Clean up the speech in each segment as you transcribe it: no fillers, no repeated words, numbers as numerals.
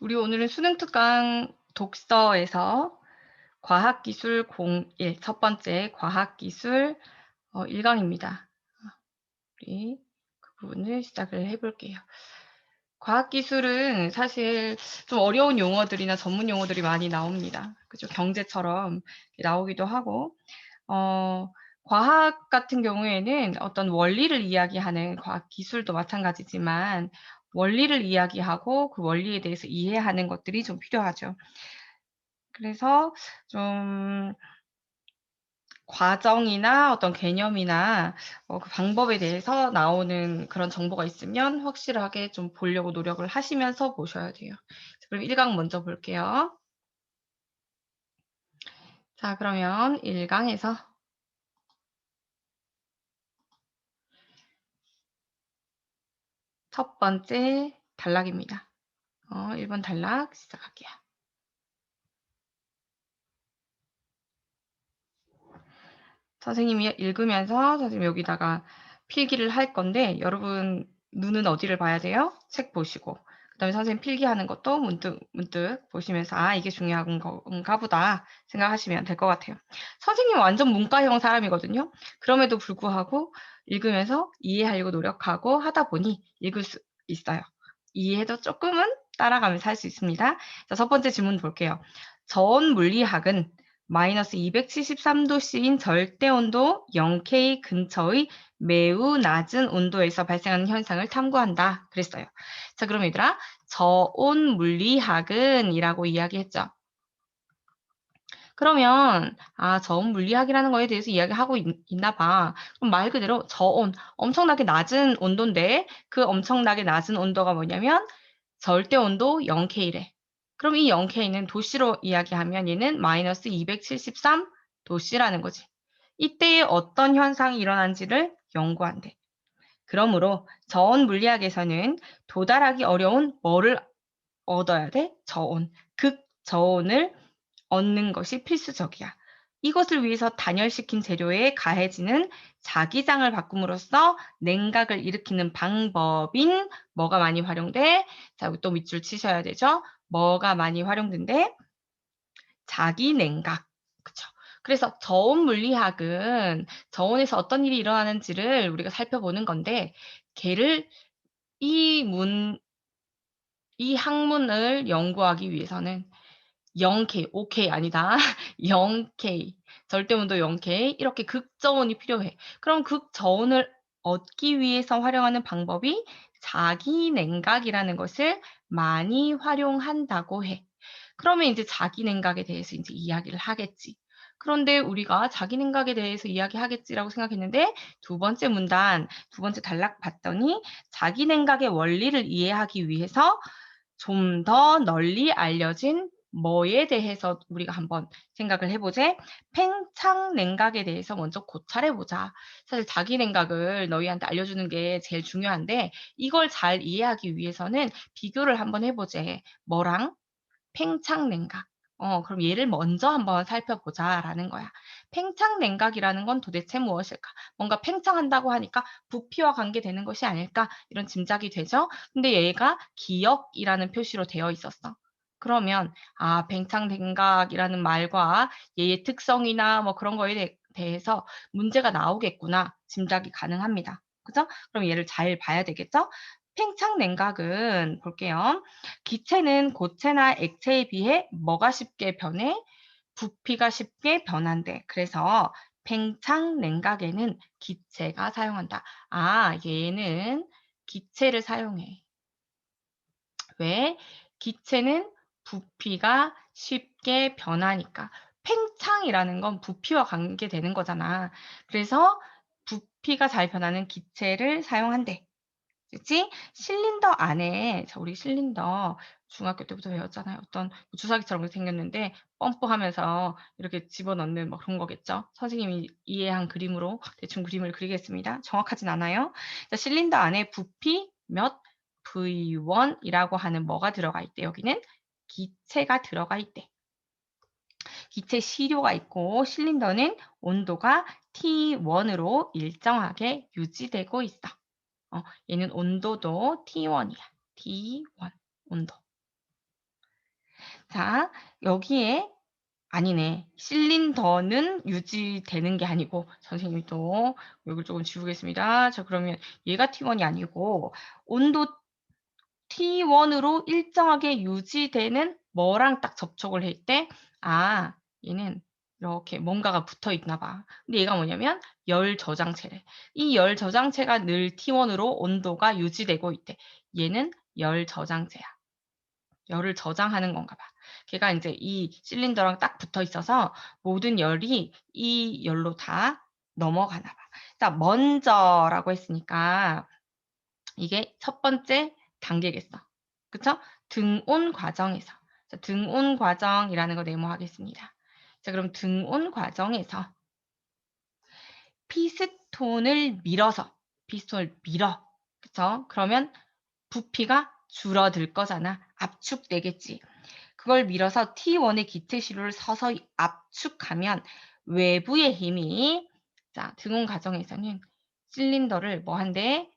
우리 오늘은 수능 특강 독서에서 과학기술 01 첫 번째 과학기술 1강입니다. 우리 그 부분을 시작을 해 볼게요. 과학기술은 사실 좀 어려운 용어들이나 전문 용어들이 많이 나옵니다. 그죠? 경제처럼 나오기도 하고 어 과학 같은 경우에는 어떤 원리를 이야기하는 과학 기술도 마찬가지지만 원리를 이야기하고 그 원리에 대해서 이해하는 것들이 좀 필요하죠. 그래서 좀 과정이나 어떤 개념이나 그 방법에 대해서 나오는 그런 정보가 있으면 확실하게 좀 보려고 노력을 하시면서 보셔야 돼요. 그럼 1강 먼저 볼게요. 자, 그러면 1 강에서 첫 번째 단락입니다. 1번 단락 시작할게요. 선생님이 읽으면서 선생님 여기다가 필기를 할 건데 여러분 눈은 어디를 봐야 돼요? 책 보시고 그다음에 선생님 필기하는 것도 문득 보시면서 '아 이게 중요한 건가 보다.' 생각하시면 될 것 같아요. 선생님은 완전 문과형 사람이거든요. 그럼에도 불구하고 읽으면서 이해하려고 노력하고 하다 보니 읽을 수 있어요. 이해도 쪼끔은 따라가면서 할 수 있습니다. 자, 첫 번째 질문 볼게요. 저온 물리학은 -273도씨인 절대온도 0K 근처의 매우 낮은 온도에서 발생하는 현상을 탐구한다 그랬어요. 자, 그럼 얘들아 저온 물리학은 이라고 이야기했죠. 그러면 저온 물리학이라는 거에 대해서 이야기하고 있나 봐. 그럼 말 그대로 저온, 엄청나게 낮은 온도인데 그 엄청나게 낮은 온도가 뭐냐면 절대온도 0K래. 그럼 이 0K는 도씨로 이야기하면 얘는 -273 도씨라는 거지. 이때에 어떤 현상이 일어난지를 연구한대. 그러므로 저온 물리학에서는 도달하기 어려운 뭐를 얻어야 돼? 저온. 극저온을 얻는 것이 필수적이야. 이것을 위해서 단열시킨 재료에 가해지는 자기장을 바꿈으로써 냉각을 일으키는 방법인 뭐가 많이 활용돼? 자, 여기 또 밑줄 치셔야 되죠. 뭐가 많이 활용된대? 자기냉각. 그쵸. 그래서 저온 물리학은 저온에서 어떤 일이 일어나는지를 우리가 살펴보는 건데 걔를 이 문 이 학문을 연구하기 위해서는 0K, 5K 아니다. 0K, 절대온도 0K 이렇게 극저온이 필요해. 그럼 극저온을 얻기 위해서 활용하는 방법이 자기냉각이라는 것을 많이 활용한다고 해. 그러면 인제 자기냉각에 대해서 인제 이야기를 하겠지. 그런데 우리가 자기냉각에 대해서 이야기하겠지라고 생각했는데 두 번째 문단, 두 번째 단락 봤더니 자기냉각의 원리를 이해하기 위해서 좀 더 널리 알려진 뭐에 대해서 우리가 한번 생각을 해 보제. 팽창 냉각에 대해서 먼저 고찰해 보자. 사실 자기 냉각을 너희한테 알려주는 게 제일 중요한데 이걸 잘 이해하기 위해서는 비교를 한번 해 보제. 뭐랑? 팽창 냉각. 그럼 얘를 먼저 한번 살펴보자라는 거야. 팽창 냉각이라는 건 도대체 무엇일까? 뭔가 팽창한다고 하니까 부피와 관계되는 것이 아닐까? 이런 짐작이 되죠? 근데 얘가 기역이라는 표시로 되어 있었어. 그러면 팽창 냉각이라는 말과 얘의 특성이나 뭐 그런 거에 대해서 문제가 나오겠구나 짐작이 가능합니다. 그죠? 그럼 얘를 잘 봐야 되겠죠? 팽창 냉각은 볼게요. 기체는 고체나 액체에 비해 뭐가 쉽게 변해? 부피가 쉽게 변한대. 그래서 팽창 냉각에는 기체가 사용한다. 얘는 기체를 사용해. 왜? 기체는 부피가 쉽게 변하니까. 팽창이라는 건 부피와 관계되는 거잖아. 그래서 부피가 잘 변하는 기체를 사용한대. 그치? 실린더 안에 우리 실린더 중학교 때부터 배웠잖아요. 어떤 주사기처럼 생겼는데 펌프하면서 이렇게 집어넣는 뭐 그런 거겠죠. 선생님이 이해한 그림으로 대충 그림을 그리겠습니다. 정확하진 않아요. 자, 실린더 안에 부피 몇 V1 이라고 하는 뭐가 들어가 있대. 여기는 기체가 들어가 있대. 기체 시료가 있고 실린더는 온도가 T1으로 일정하게 유지되고 있어. 얘는 온도도 T1이야. T1 온도. 자, 여기에 아니네. 실린더는 유지되는 게 아니고 선생님이 또 여기를 조금 지우겠습니다. 자, 그러면 얘가 T1이 아니고 온도 T1으로 일정하게 유지되는 뭐랑 딱 접촉을 할 때 아, 얘는 이렇게 뭔가가 붙어 있나 봐. 근데 얘가 뭐냐면 열 저장체래. 이 열 저장체가 늘 T1으로 온도가 유지되고 있대. 얘는 열 저장체야. 열을 저장하는 건가 봐. 걔가 이제 이 실린더랑 딱 붙어 있어서 모든 열이 이 열로 다 넘어가나 봐. 자, 먼저라고 했으니까 이게 첫 번째 단계겠어. 그쵸? 등온 과정에서. 자, 등온 과정이라는 거 네모하겠습니다. 자, 그럼 등온 과정에서 피스톤을 밀어서, 피스톤을 밀어. 그쵸? 그러면 부피가 줄어들 거잖아. 압축되겠지. 그걸 밀어서 T1의 기체 시료를 서서히 압축하면 외부의 힘이 자, 등온 과정에서는 실린더를 뭐 한대?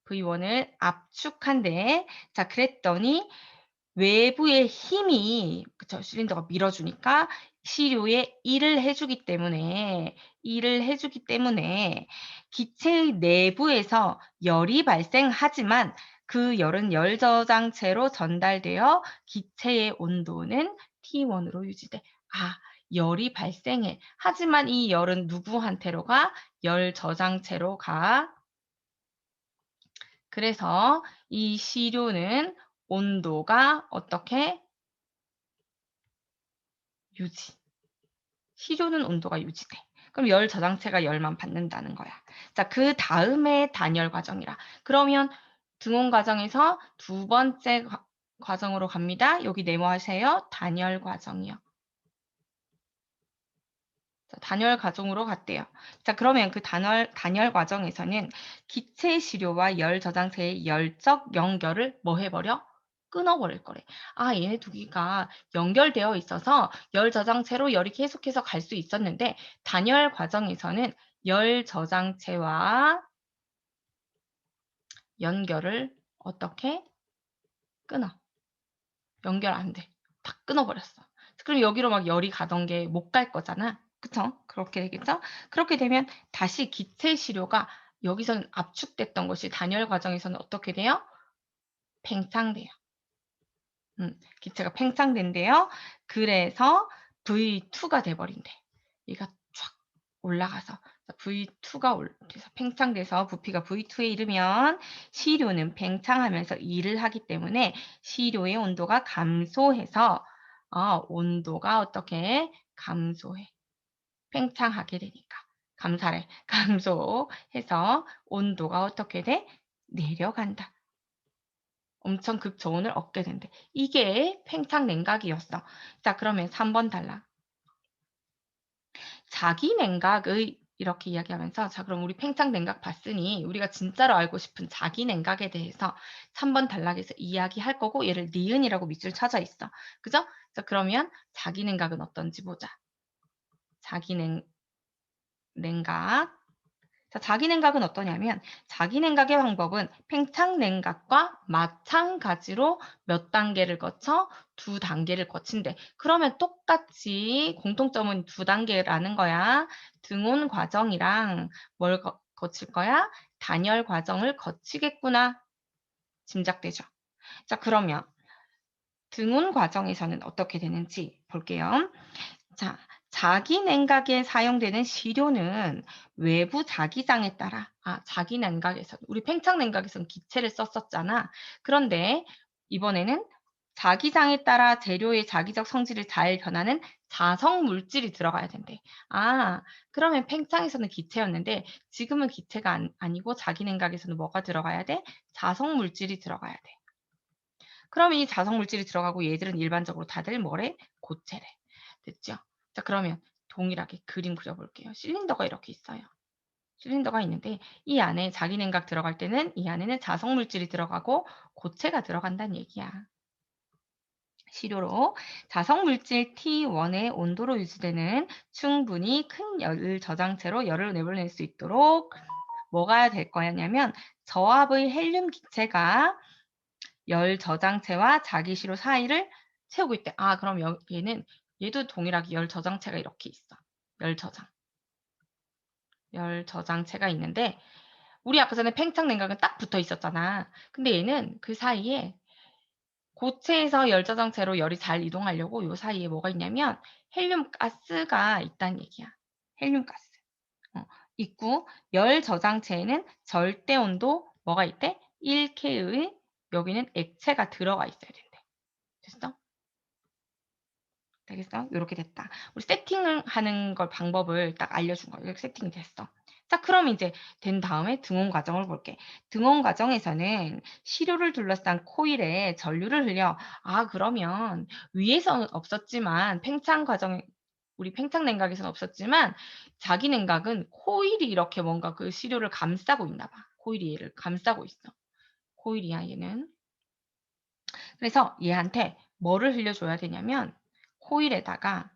V1을 압축한대. 자, 그랬더니 외부의 힘이 그쵸? 실린더가 밀어주니까 시료에 일을 해주기 때문에 기체의 내부에서 열이 발생하지만 그 열은 열 저장체로 전달되어 기체의 온도는 T1으로 유지돼. 아, 열이 발생해. 하지만 이 열은 누구한테로 가? 열 저장체로 가. 그래서 이 시료는 온도가 어떻게 유지. 시료는 온도가 유지돼. 그럼 열 저장체가 열만 받는다는 거야. 자, 그 다음에 단열 과정이라. 그러면 등온 과정에서 두 번째 과정으로 갑니다. 여기 네모하세요. 단열 과정이요. 자, 단열 과정으로 갔대요. 자, 그러면 그 단열 과정에서는 기체 시료와 열 저장체의 열적 연결을 뭐 해버려? 끊어버릴 거래. 아, 얘네 두 개가 연결되어 있어서 열 저장체로 열이 계속해서 갈 수 있었는데 단열 과정에서는 열 저장체와 연결을 어떻게 끊어? 연결 안 돼. 다 끊어버렸어. 그럼 여기로 막 열이 가던 게 못 갈 거잖아. 그쵸? 그렇게 되겠죠? 그렇게 되면 다시 기체 시료가 여기서는 압축됐던 것이 단열 과정에서는 어떻게 돼요? 팽창돼요. 기체가 팽창된대요. 그래서 V2가 돼버린대. 얘가 쫙 올라가서 V2가 돼서 팽창돼서 부피가 V2에 이르면 시료는 팽창하면서 일을 하기 때문에 시료의 온도가 감소해서 온도가 어떻게 감소해. 팽창하게 되니까. 감사래. 감소해서 온도가 어떻게 돼? 내려간다. 엄청 극저온을 얻게 된대. 이게 팽창 냉각이었어. 자, 그러면 3번 탈락. 자기 냉각의 이렇게 이야기하면서 자, 그럼 우리 팽창 냉각 봤으니 우리가 진짜로 알고 싶은 자기 냉각에 대해서 3번 단락에서 이야기할 거고 얘를 니은이라고 밑줄 쳐져 있어. 그죠? 자, 그러면 자기 냉각은 어떤지 보자. 자기 냉각. 자, 자기 냉각은 어떠냐면 자기 냉각의 방법은 팽창 냉각과 마찬가지로 몇 단계를 거쳐? 두 단계를 거친대. 그러면 똑같이 공통점은 두 단계라는 거야. 등온 과정이랑 뭘 거칠 거야? 단열 과정을 거치겠구나. 짐작되죠? 자, 그러면 등온 과정에서는 어떻게 되는지 볼게요. 자, 자기 냉각에 사용되는 시료는 외부 자기장에 따라 자기 냉각에서 우리 팽창 냉각에서는 기체를 썼었잖아. 그런데 이번에는 자기장에 따라 재료의 자기적 성질을 잘 변하는 자성 물질이 들어가야 된대. 그러면 팽창에서는 기체였는데 지금은 기체가 아니고 자기 냉각에서는 뭐가 들어가야 돼? 자성 물질이 들어가야 돼. 그럼 이 자성 물질이 들어가고 얘들은 일반적으로 다들 뭐래? 고체래. 됐죠? 자, 그러면 동일하게 그림 그려볼게요. 실린더가 이렇게 있어요. 실린더가 있는데 이 안에 자기 냉각 들어갈 때는 이 안에는 자성 물질이 들어가고 고체가 들어간다는 얘기야. 시료로 자성 물질 T1의 온도로 유지되는 충분히 큰 열 저장체로 열을 내보낼 수 있도록 뭐가 될 거냐면 저압의 헬륨 기체가 열 저장체와 자기시료 사이를 채우고 있대. 아 그럼 얘는 얘도 동일하게 열 저장체가 이렇게 있어. 열 저장. 열 저장체가 있는데 우리 아까 전에 팽창 냉각은 딱 붙어 있었잖아. 근데 얘는 그 사이에 고체에서 열 저장체로 열이 잘 이동하려고 요 사이에 뭐가 있냐면 헬륨 가스가 있다는 얘기야. 헬륨 가스. 어, 있고 열 저장체에는 절대 온도 뭐가 있대? 1K의 여기는 액체가 들어가 있어야 된대. 됐어? 되겠어? 요렇게 됐다. 우리 세팅을 하는 걸 방법을 딱 알려준 거야. 이렇게 세팅이 됐어. 자, 그럼 이제 된 다음에 등온 과정을 볼게. 등온 과정에서는 시료를 둘러싼 코일에 전류를 흘려. 아, 그러면 위에서는 없었지만 팽창 과정 우리 팽창 냉각에서는 없었지만 자기 냉각은 코일이 이렇게 뭔가 그 시료를 감싸고 있나 봐. 코일이 얘를 감싸고 있어. 코일이야, 얘는. 그래서 얘한테 뭐를 흘려줘야 되냐면 코일에다가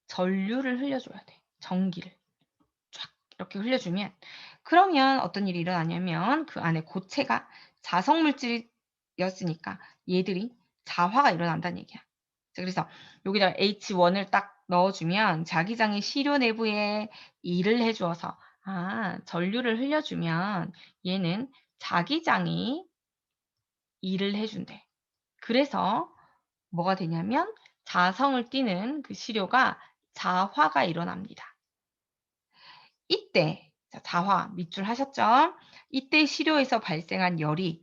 전류를 흘려줘야 돼. 전기를 쫙 이렇게 흘려주면 그러면 어떤 일이 일어나냐면 그 안에 고체가 자석 물질이었으니까 얘들이 자화가 일어난다는 얘기야. 자, 그래서 여기다가 H1을 딱 넣어주면 자기장이 시료 내부에 일을 해주어서 아 전류를 흘려주면 얘는 자기장이 일을 해준대. 그래서 뭐가 되냐면 자성을 띠는 그 시료가 자화가 일어납니다. 이때 자화 밑줄 하셨죠? 이때 시료에서 발생한 열이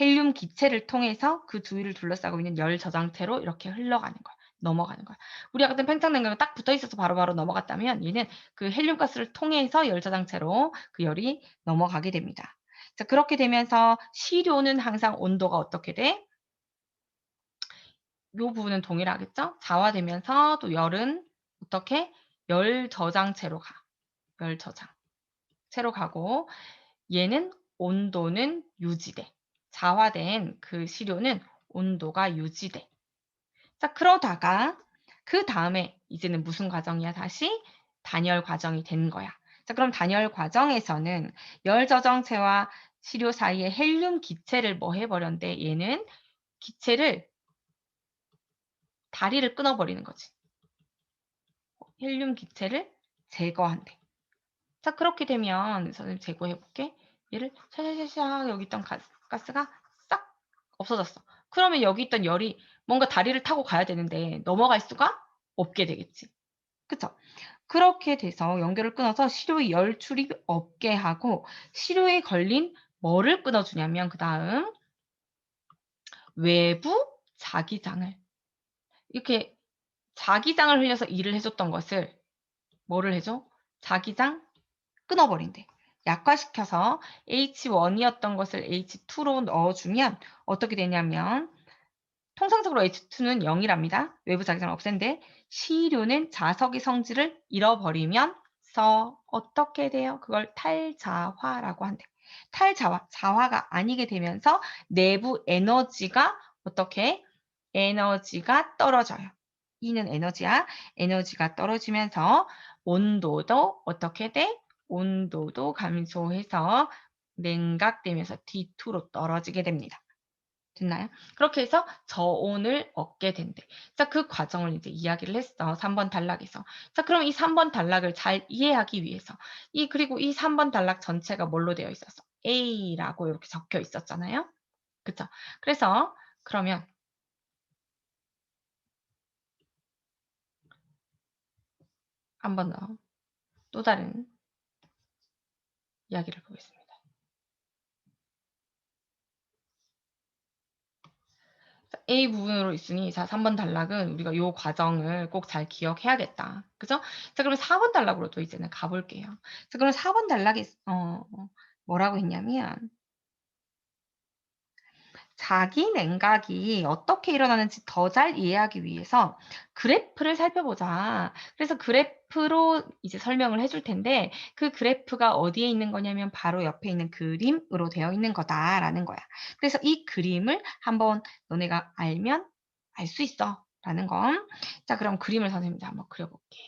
헬륨 기체를 통해서 그 주위를 둘러싸고 있는 열 저장체로 이렇게 흘러가는 거야. 넘어가는 거야. 우리 아까 같은 팽창 냉각이 딱 붙어 있어서 바로바로 넘어갔다면 얘는 그 헬륨 가스를 통해서 열 저장체로 그 열이 넘어가게 됩니다. 자, 그렇게 되면서 시료는 항상 온도가 어떻게 돼? 요 부분은 동일하겠죠? 자화되면서 또 열은 어떻게? 열 저장체로 가. 열 저장체로 가고 얘는 온도는 유지돼. 자화된 그 시료는 온도가 유지돼. 자, 그러다가 그 다음에 이제는 무슨 과정이야? 다시 단열 과정이 된 거야. 자, 그럼 단열 과정에서는 열 저장체와 시료 사이에 헬륨 기체를 뭐 해버렸는데 얘는 기체를 다리를 끊어버리는 거지. 헬륨 기체를 제거한대. 자, 그렇게 되면 선생님 제거해 볼게. 얘를 샤샤샤샤 여기 있던 가스가 싹 없어졌어. 그러면 여기 있던 열이 뭔가 다리를 타고 가야 되는데 넘어갈 수가 없게 되겠지. 그쵸? 그렇게 돼서 연결을 끊어서 시료의 열 출입이 없게 하고 시료에 걸린 뭐를 끊어주냐면 그 다음 외부 자기장을 이렇게 자기장을 흘려서 일을 해줬던 것을 뭐를 해줘? 자기장 끊어버린대. 약화시켜서 H1이었던 것을 H2로 넣어주면 어떻게 되냐면 통상적으로 H2는 0이랍니다. 외부 자기장을 없앤데 시료는 자석의 성질을 잃어버리면서 어떻게 돼요? 그걸 탈자화라고 한대. 탈자화, 자화가 아니게 되면서 내부 에너지가 어떻게? 에너지가 떨어져요. E는 에너지야. 에너지가 떨어지면서 온도도 어떻게 돼? 온도도 감소해서 냉각되면서 D2로 떨어지게 됩니다. 됐나요? 그렇게 해서 저온을 얻게 된대. 자, 그 과정을 이제 이야기를 했어. 3번 단락에서. 자, 그럼 이 3번 단락을 잘 이해하기 위해서 그리고 이 3번 단락 전체가 뭘로 되어 있었어? A라고 이렇게 적혀 있었잖아요. 그쵸? 그래서 그러면 한 번 더 또 다른 이야기를 보겠습니다. A 부분으로 있으니 자 3번 단락은 우리가 요 과정을 꼭 잘 기억해야겠다. 그죠? 자 그럼 4번 단락으로 또 이제는 가 볼게요. 자 그럼 4번 단락에 뭐라고 했냐면 자기 냉각이 어떻게 일어나는지 더 잘 이해하기 위해서 그래프를 살펴보자. 그래서 그래프로 이제 설명을 해줄 텐데 그 그래프가 어디에 있는 거냐면 바로 옆에 있는 그림으로 되어 있는 거다라는 거야. 그래서 이 그림을 한번 너네가 알면 알 수 있어. 라는 거. 자, 그럼 그림을 선생님이 한번 그려볼게.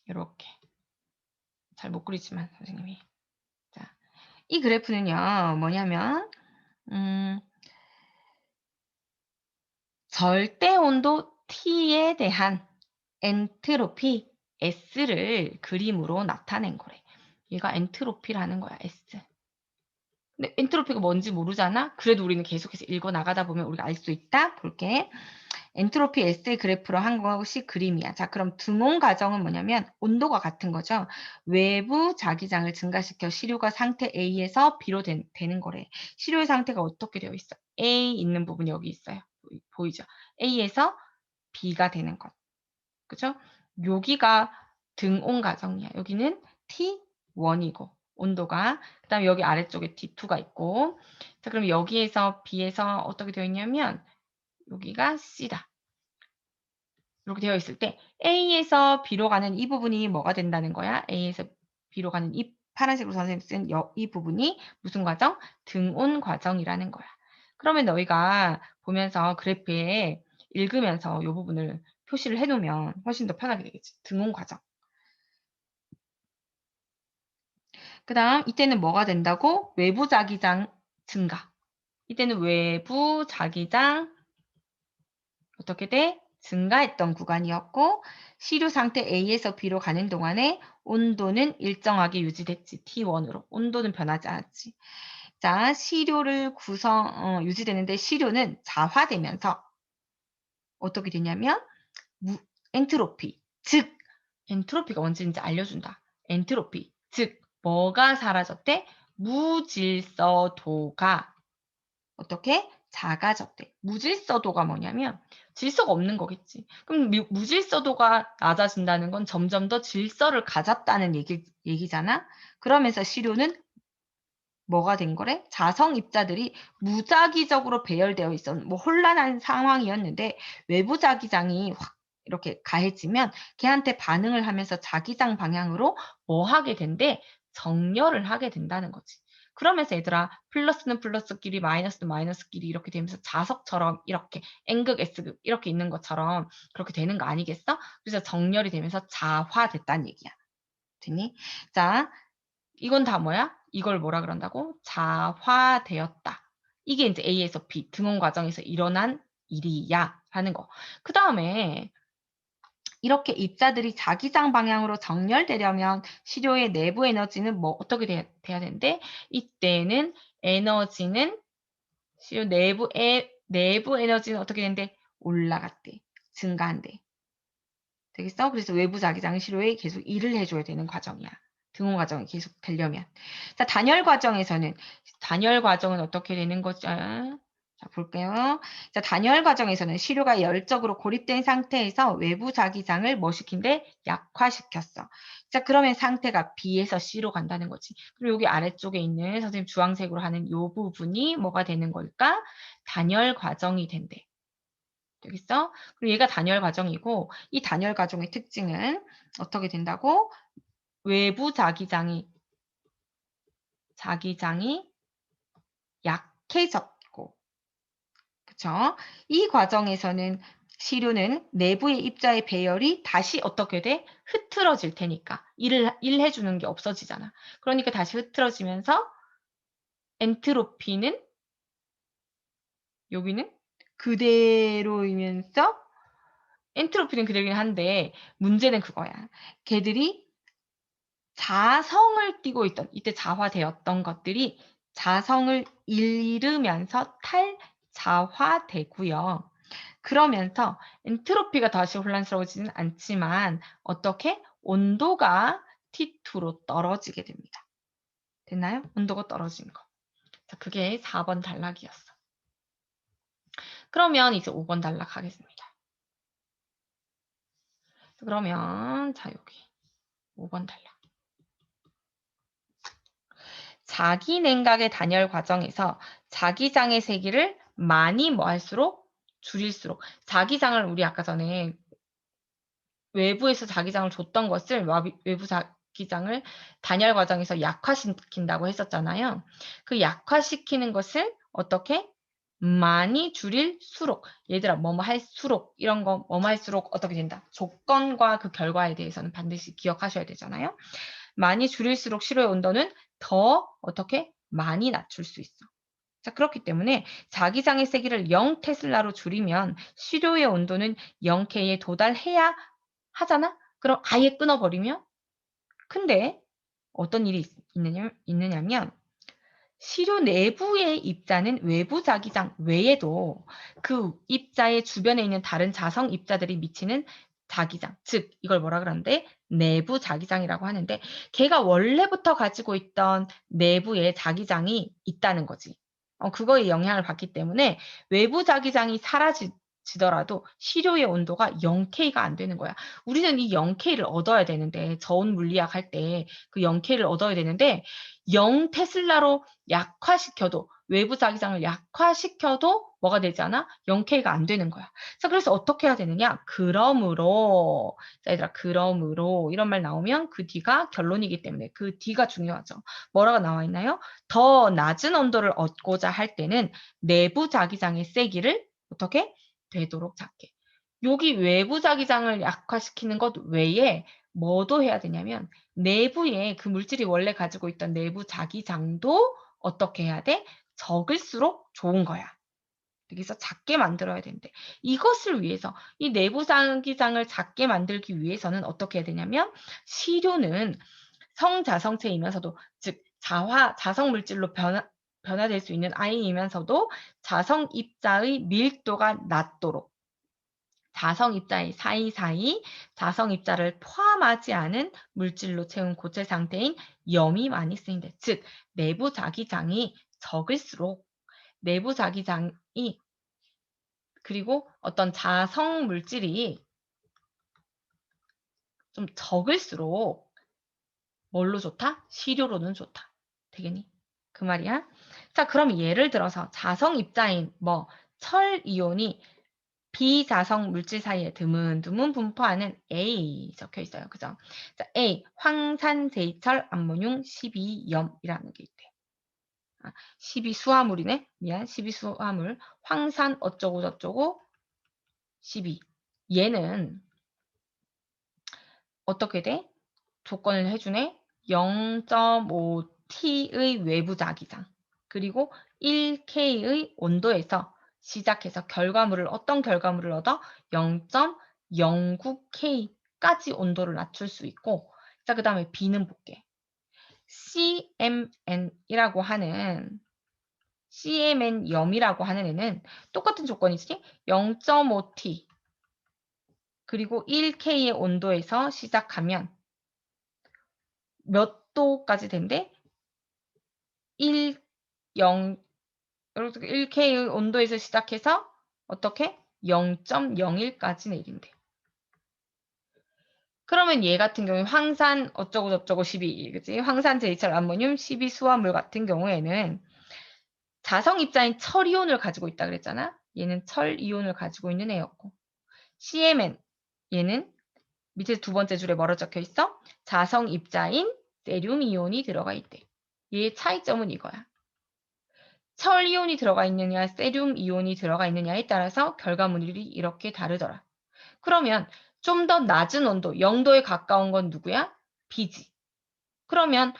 이렇게. 잘 못 그리지만 선생님이. 자, 이 그래프는요, 뭐냐면 음, 절대 온도 T에 대한 엔트로피 S를 그림으로 나타낸 거래. 얘가 엔트로피라는 거야, S. 근데 엔트로피가 뭔지 모르잖아? 그래도 우리는 계속해서 읽어 나가다 보면 우리가 알 수 있다? 볼게. 엔트로피 S의 그래프로 한 것이 그림이야. 자, 그럼 등온 과정은 뭐냐면 온도가 같은 거죠. 외부 자기장을 증가시켜 시료가 상태 A에서 B로 되는 거래. 시료의 상태가 어떻게 되어 있어? A 있는 부분이 여기 있어요. 보이죠? A에서 B가 되는 것. 그죠? 여기가 등온 과정이야. 여기는 T1이고 온도가 그다음에 여기 아래쪽에 T2가 있고 자, 그럼 여기에서 B에서 어떻게 되어 있냐면 여기가 C다. 이렇게 되어 있을 때 A에서 B로 가는 이 부분이 뭐가 된다는 거야? A에서 B로 가는 이 파란색으로 선생님 쓴 이 부분이 무슨 과정? 등온 과정이라는 거야. 그러면 너희가 보면서 그래프에 읽으면서 이 부분을 표시를 해놓으면 훨씬 더 편하게 되겠지. 등온 과정. 그 다음 이때는 뭐가 된다고? 외부 자기장 증가. 이때는 외부 자기장 어떻게 돼? 증가했던 구간이었고 시료 상태 A에서 B로 가는 동안에 온도는 일정하게 유지됐지. T1으로. 온도는 변하지 않았지. 자, 시료를 유지되는데 시료는 자화되면서 어떻게 되냐면 엔트로피, 즉 엔트로피가 뭔지인지 알려준다. 엔트로피, 즉 뭐가 사라졌대? 무질서도가 어떻게? 작아졌대. 무질서도가 뭐냐면 질서가 없는 거겠지. 그럼 무질서도가 낮아진다는 건 점점 더 질서를 가졌다는 얘기잖아. 그러면서 시료는 뭐가 된 거래? 자성 입자들이 무작위적으로 배열되어 있어. 뭐 혼란한 상황이었는데 외부 자기장이 확 이렇게 가해지면 걔한테 반응을 하면서 자기장 방향으로 뭐 하게 된대? 정렬을 하게 된다는 거지. 그러면서 얘들아 플러스는 플러스끼리 마이너스는 마이너스끼리 이렇게 되면서 자석처럼 이렇게 N극 S극 이렇게 있는 것처럼 그렇게 되는 거 아니겠어? 그래서 정렬이 되면서 자화됐다는 얘기야. 됐니? 자, 이건 다 뭐야? 이걸 뭐라 그런다고? 자화되었다. 이게 이제 A에서 B, 등원 과정에서 일어난 일이야. 하는 거. 그 다음에 이렇게 입자들이 자기장 방향으로 정렬되려면 시료의 내부 에너지는 뭐 어떻게 돼야 되는데 이때는 에너지는 시료 내부 에너지는 어떻게 되는데 올라갔대. 증가한대. 되겠어? 그래서 외부 자기장 시료에 계속 일을 해줘야 되는 과정이야. 등원 과정이 계속 되려면. 자, 단열 과정은 어떻게 되는 거죠? 자, 볼게요. 자, 단열 과정에서는 시료가 열적으로 고립된 상태에서 외부 자기장을 뭐 시킨대? 약화시켰어. 자, 그러면 상태가 B에서 C로 간다는 거지. 그리고 여기 아래쪽에 있는 선생님 주황색으로 하는 이 부분이 뭐가 되는 걸까? 단열 과정이 된대. 되겠어? 그리고 얘가 단열 과정이고 이 단열 과정의 특징은 어떻게 된다고? 외부 자기장이 약해졌고 그쵸? 이 과정에서는 시료는 내부의 입자의 배열이 다시 어떻게 돼? 흐트러질 테니까 일해주는 게 없어지잖아. 그러니까 다시 흐트러지면서 엔트로피는 여기는 그대로이면서 엔트로피는 그대로긴 한데 문제는 그거야. 걔들이 자성을 띠고 있던 이때 자화되었던 것들이 자성을 잃으면서 탈자화되고요. 그러면서 엔트로피가 다시 혼란스러워지진 않지만 어떻게? 온도가 T2로 떨어지게 됩니다. 됐나요? 온도가 떨어진 거. 자, 그게 4번 단락이었어. 그러면 이제 5번 단락 하겠습니다. 그러면 자 여기 5번 단락. 자기 냉각의 단열 과정에서 자기장의 세기를 많이 뭐 할수록 줄일수록 자기장을 우리 아까 전에 외부에서 자기장을 줬던 것을 외부 자기장을 단열 과정에서 약화시킨다고 했었잖아요. 그 약화시키는 것을 어떻게? 많이 줄일수록 얘들아 뭐뭐 할수록 이런 거 뭐뭐 할수록 어떻게 된다. 조건과 그 결과에 대해서는 반드시 기억하셔야 되잖아요. 많이 줄일수록 시로의 온도는 더 어떻게 많이 낮출 수 있어. 자, 그렇기 때문에 자기장의 세기를 0 테슬라로 줄이면 시료의 온도는 0K에 도달해야 하잖아? 그럼 아예 끊어버리면? 근데 어떤 일이 있느냐면 시료 내부의 입자는 외부 자기장 외에도 그 입자의 주변에 있는 다른 자성 입자들이 미치는 자기장, 즉 이걸 뭐라 그러는데 내부 자기장이라고 하는데 걔가 원래부터 가지고 있던 내부의 자기장이 있다는 거지. 그거에 영향을 받기 때문에 외부 자기장이 사라지더라도 시료의 온도가 0K가 안 되는 거야. 우리는 이 0K를 얻어야 되는데 저온 물리학 할 때 그 0K를 얻어야 되는데 0 테슬라로 약화시켜도 외부 자기장을 약화시켜도 뭐가 되지 않아? 0K가 안 되는 거야. 자, 그래서 어떻게 해야 되느냐? 그러므로 자, 얘들아, 그러므로 이런 말 나오면 그 뒤가 결론이기 때문에 그 뒤가 중요하죠. 뭐라고 나와 있나요? 더 낮은 온도를 얻고자 할 때는 내부 자기장의 세기를 어떻게? 되도록 작게. 여기 외부 자기장을 약화시키는 것 외에 뭐도 해야 되냐면 내부에 그 물질이 원래 가지고 있던 내부 자기장도 어떻게 해야 돼? 적을수록 좋은 거야. 여기서 작게 만들어야 된대. 이것을 위해서 이 내부 자기장을 작게 만들기 위해서는 어떻게 해야 되냐면 시료는 성자성체이면서도 즉 자성 물질로 변화될 수 있는 아인이면서도 자성 입자의 밀도가 낮도록 자성 입자의 사이사이 자성 입자를 포함하지 않은 물질로 채운 고체 상태인 염이 많이 쓰인대. 즉 내부 자기장이 적을수록 내부 자기장이 그리고 어떤 자성 물질이 좀 적을수록 뭘로 좋다? 시료로는 좋다. 되겠니? 그 말이야. 자, 그럼 예를 들어서 자성 입자인 뭐 철 이온이 비자성 물질 사이에 드문드문 분포하는 A 적혀 있어요. 그죠? 자, A 황산제이철 암모늄 12염이라는 게 있대. 12수화물이네. 미안. 12수화물. 황산 어쩌고 저쩌고 12. 얘는 어떻게 돼? 조건을 해주네. 0.5T의 외부 자기장 그리고 1K의 온도에서 시작해서 어떤 결과물을 얻어? 0.09K까지 온도를 낮출 수 있고 자, 그 다음에 B는 볼게. CMN이라고 하는 애는 똑같은 조건이지? 0.5T 그리고 1K의 온도에서 시작하면 몇 도까지 된대? 1, 0, 1K의 온도에서 시작해서 어떻게? 0.01까지 내린대. 그러면 얘 같은 경우에 황산 어쩌고 저쩌고 12, 그치? 황산 제이철 암모늄 12수화물 같은 경우에는 자성 입자인 철이온을 가지고 있다 그랬잖아? 얘는 철이온을 가지고 있는 애였고 CMN 얘는 밑에 두 번째 줄에 뭐라 적혀 있어? 자성 입자인 세륨 이온이 들어가 있대. 얘의 차이점은 이거야. 철 이온이 들어가 있느냐, 세륨 이온이 들어가 있느냐에 따라서 결과물이 이렇게 다르더라. 그러면 좀 더 낮은 온도, 0도에 가까운 건 누구야? B지. 그러면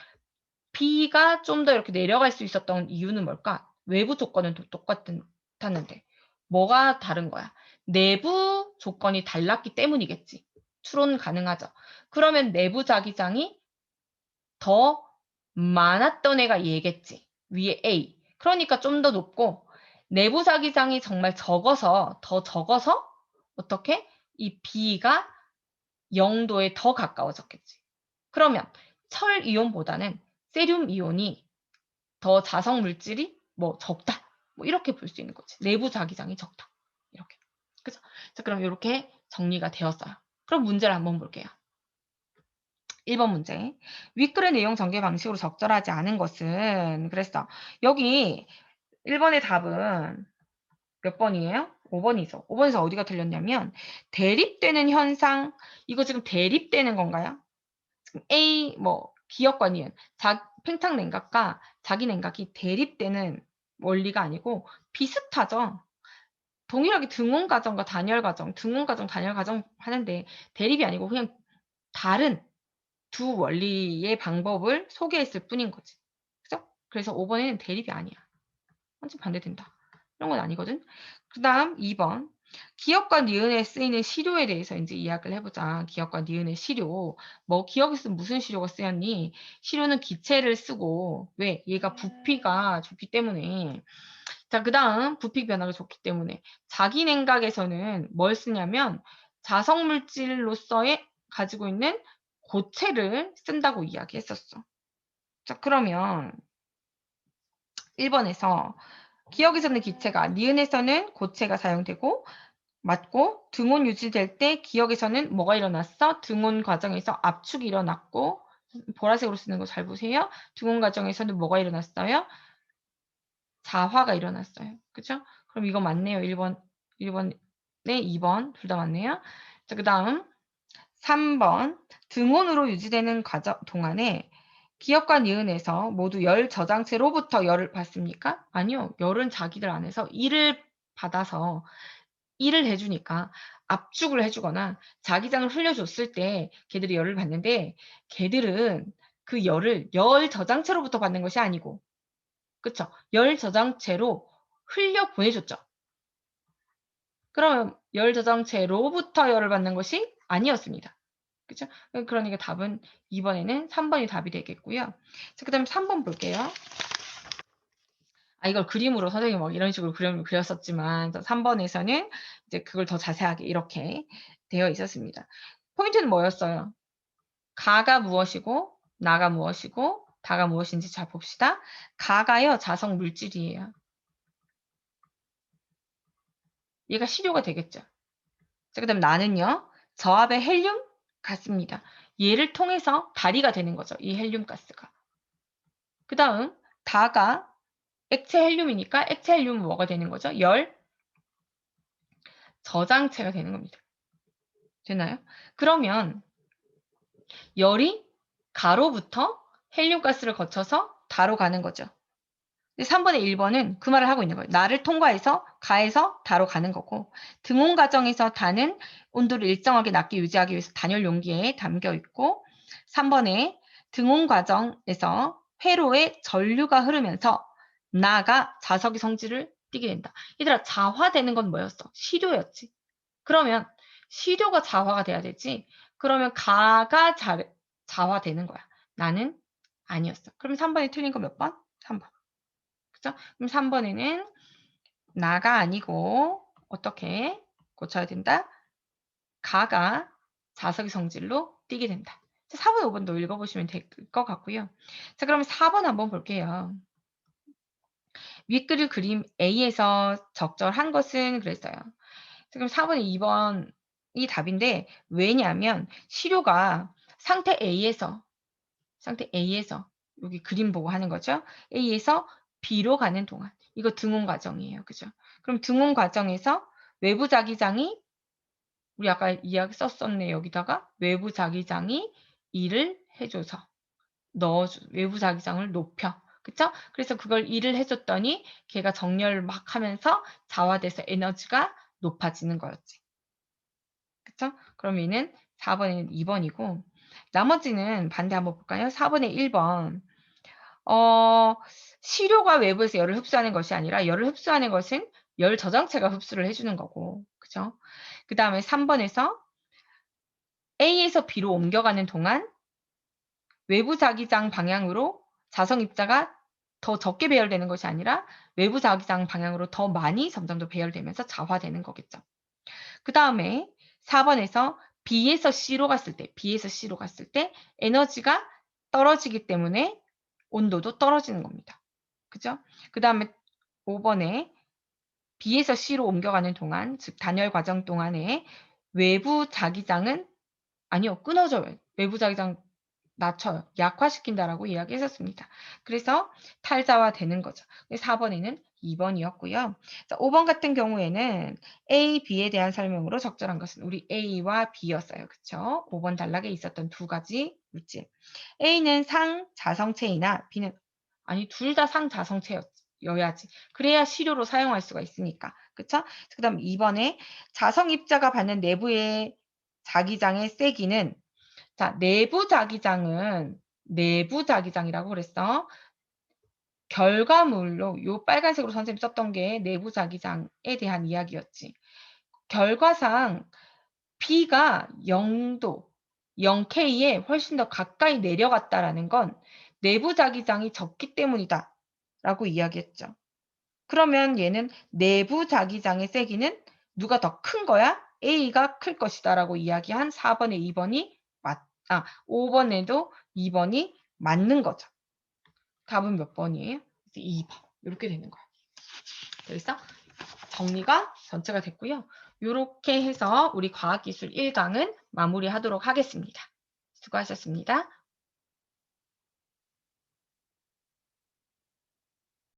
B가 좀 더 이렇게 내려갈 수 있었던 이유는 뭘까? 외부 조건은 똑같았는데 뭐가 다른 거야? 내부 조건이 달랐기 때문이겠지. 추론 가능하죠. 그러면 내부 자기장이 더 많았던 애가 얘겠지. 위에 A. 그러니까 좀 더 높고 내부 자기장이 정말 더 적어서 어떻게? 이 B가 0도에 더 가까워졌겠지. 그러면 철 이온보다는 세륨 이온이 더 자성 물질이 뭐 적다. 뭐 이렇게 볼 수 있는 거지. 내부 자기장이 적다. 이렇게. 그죠? 자, 그럼 이렇게 정리가 되었어요. 그럼 문제를 한번 볼게요. 1번 문제. 윗글의 내용 전개 방식으로 적절하지 않은 것은 그랬어. 여기 1번의 답은 몇 번이에요? 5번이죠. 5번에서 어디가 틀렸냐면 대립되는 현상 이거 지금 대립되는 건가요? 지금 A 뭐 기역과 니은 팽창 냉각과 자기 냉각이 대립되는 원리가 아니고 비슷하죠. 동일하게 등온 과정과 단열 과정, 등온 과정, 단열 과정 하는데 대립이 아니고 그냥 다른 두 원리의 방법을 소개했을 뿐인 거지. 그죠? 그래서 5번에는 대립이 아니야. 완전 반대된다. 이런 건 아니거든. 그다음 2번. 기역과 니은에 쓰이는 시료에 대해서 인제 이야기를 해 보자. 기역과 니은의 시료. 뭐 기역에서 무슨 시료가 쓰였니? 시료는 기체를 쓰고 왜? 얘가 부피가 좋기 때문에. 자, 그다음 부피 변화가 좋기 때문에 자기 냉각에서는 뭘 쓰냐면 자석 물질로서의 가지고 있는 고체를 쓴다고 이야기했었어. 자, 그러면 1번에서 기역에서는 기체가, 니은에서는 고체가 사용되고 맞고 등온 유지될 때 기역에서는 뭐가 일어났어? 등온 과정에서 압축이 일어났고 보라색으로 쓰는 거 잘 보세요. 등온 과정에서는 뭐가 일어났어요? 자화가 일어났어요. 그죠? 그럼 이거 맞네요. 1번에 2번 둘 다 맞네요. 자, 그다음 3번 등온으로 유지되는 과정 동안에 기역과 니은에서 모두 열 저장체로부터 열을 받습니까? 아니요. 열은 자기들 안에서 일을 받아서 일을 해 주니까 압축을 해 주거나 자기장을 흘려줬을 때 걔들이 열을 받는데 걔들은 그 열을 열 저장체로부터 받는 것이 아니고 그쵸? 열 저장체로 흘려 보내줬죠. 그럼 열 저장체로부터 열을 받는 것이 아니었습니다. 그쵸? 그러니까 답은 2번에는 3번이 답이 되겠고요. 자, 그다음에 3번 볼게요. 이걸 그림으로 선생님이 막 이런 식으로 그림을 그렸었지만 3번에서는 이제 그걸 더 자세하게 이렇게 되어 있었습니다. 포인트는 뭐였어요? 가가 무엇이고 나가 무엇이고 다가 무엇인지 잘 봅시다. 가가요 자석 물질이에요. 얘가 시료가 되겠죠. 자, 그다음 나는요. 저압의 헬륨 가스입니다. 얘를 통해서 발휘가 되는 거죠. 이 헬륨 가스가. 그다음 다가 액체 헬륨이니까 액체 헬륨은 뭐가 되는 거죠? 열 저장체가 되는 겁니다. 되나요? 그러면 열이 가로부터 헬륨 가스를 거쳐서 다로 가는 거죠. 3번의 1번은 그 말을 하고 있는 거예요. 나를 통과해서 가에서 다로 가는 거고 등온 과정에서 다는 온도를 일정하게 낮게 유지하기 위해서 단열 용기에 담겨 있고 3번에 등온 과정에서 회로에 전류가 흐르면서 나가 자석의 성질을 띠게 된다. 얘들아 자화되는 건 뭐였어? 시료였지. 그러면 시료가 자화가 돼야 되지. 그러면 가가 자화되는 거야. 나는 아니었어. 그럼 3번이 틀린 거 몇 번? 3번. 그죠? 그럼 3번에는 나가 아니고 어떻게 고쳐야 된다? 가가 자석의 성질로 띠게 된다. 4번, 5번도 읽어보시면 될 것 같고요. 자, 그럼 4번 한번 볼게요. 윗그릴 그림 A에서 적절한 것은 그랬어요. 그럼 4번에 2번이 답인데 왜냐하면 시료가 상태 A에서 여기 그림 보고 하는 거죠. A에서 B로 가는 동안 이거 등온 과정이에요. 그죠? 그럼 등온 과정에서 외부 자기장이 우리 아까 이야기 썼었네. 여기다가 외부 자기장이 일을 해줘서 외부 자기장을 높여. 그쵸? 그래서 그걸 일을 해줬더니 걔가 정렬을 막 하면서 자화돼서 에너지가 높아지는 거였지. 그쵸? 그럼 얘는 4번에는 2번이고 나머지는 반대 한번 볼까요? 4번에 1번. 시료가 외부에서 열을 흡수하는 것이 아니라 열을 흡수하는 것은 열 저장체가 흡수를 해주는 거고. 그죠? 그 다음에 3번에서 A에서 B로 옮겨가는 동안 외부 자기장 방향으로 자성 입자가 더 적게 배열되는 것이 아니라 외부 자기장 방향으로 더 많이 점점 더 배열되면서 자화되는 거겠죠. 그 다음에 4번에서 B에서 C로 갔을 때 에너지가 떨어지기 때문에 온도도 떨어지는 겁니다. 그죠? 그 다음에 5번에 B에서 C로 옮겨가는 동안, 즉 단열 과정 동안에 외부 자기장은 아니요, 끊어져요. 외부 자기장 낮춰요. 약화시킨다라고 이야기했었습니다. 그래서 탈자화되는 거죠. 4번에는 2번이었고요. 5번 같은 경우에는 A, B에 대한 설명으로 적절한 것은 우리 A와 B였어요. 그쵸? 5번 단락에 있었던 두 가지 물질. A는 상자성체이나 B는 아니 둘 다 상자성체여야지. 그래야 시료로 사용할 수가 있으니까. 그쵸? 그 다음 2번에 자성 입자가 받는 내부의 자기장의 세기는 자, 내부 자기장이라고 그랬어. 결과물로 요 빨간색으로 선생님이 썼던 게 내부 자기장에 대한 이야기였지. 결과상 B가 0도, 0K에 훨씬 더 가까이 내려갔다라는 건 내부 자기장이 적기 때문이다 라고 이야기했죠. 그러면 얘는 내부 자기장의 세기는 누가 더 큰 거야? A가 클 것이다 라고 이야기한 4번에 2번이 5번에도 2번이 맞는 거죠. 답은 몇 번이에요? 2번. 이렇게 되는 거야. 그래서 정리가 전체가 됐고요. 이렇게 해서 우리 과학기술 1강은 마무리하도록 하겠습니다. 수고하셨습니다.